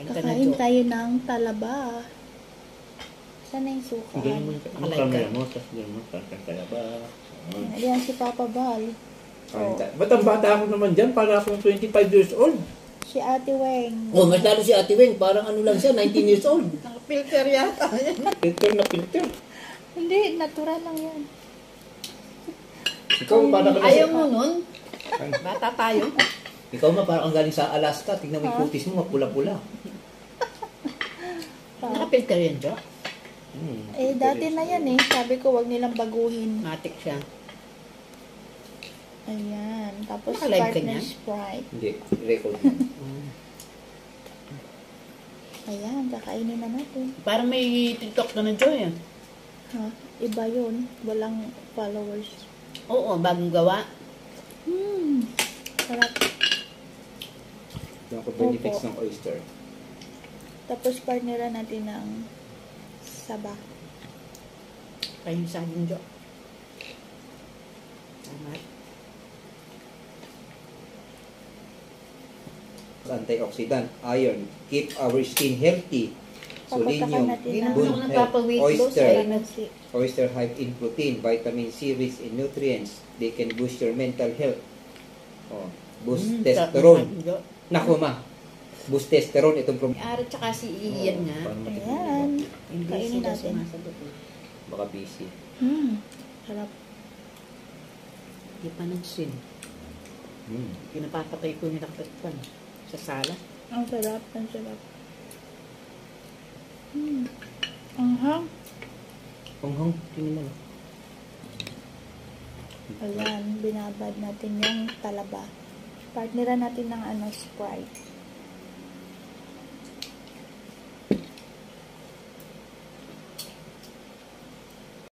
Kakain tayo ng talaba. Sana yung suka? Camera mo, tapos yun mo, talaba. Ayan si Papa Bal. Ba't ang bata ako naman dyan? Para akong 25 years old. Si Ate Weng. Oh, mas lalo si Ate Weng, parang ano lang siya, 19 years old. Naka-filter yata. Filter na filter. Hindi, natural lang yan. Ikaw parang Ayaw mo nun? Bata tayo. Ikaw ma, parang ang galing sa Alaska. Tignan mo yung kutis mo, mapula-pula. Naka-filter yan, Jo. Dati na yan eh. Sabi ko, wag nilang baguhin. Matik siya. Ayan. Tapos Naka-live ka partner niyan? Sprite. Hindi, record mo. Ayan, kakainin na natin. Parang may TikTok ka na, Jo, eh. Ha? Iba yun. Walang followers. Oo, bagong gawa. Sarap. Yung benefits ng oyster. Tapos partneran natin ng saba. Kayo sa akin, Jo. Tama. Antioxidant, iron, keep our skin healthy. Selenium, natin ng bone health, oyster, si oyster high in protein, vitamin C rich in nutrients. They can boost your mental health. Oh, boost testosterone. Naku ma, boost testosterone itong May Ara tsaka si Ian nga. Ayan. Hindi Kainin sila natin. sumasagot. baka busy. Sarap. Hindi pa nagsin. Pinapapatay ko yung nakapatpan sa sala. Ang sarap. Ang sarap. Anghang. Hanghang, tingin mo. Ayan, binabad natin yung talaba. Partneran natin ng Sprite.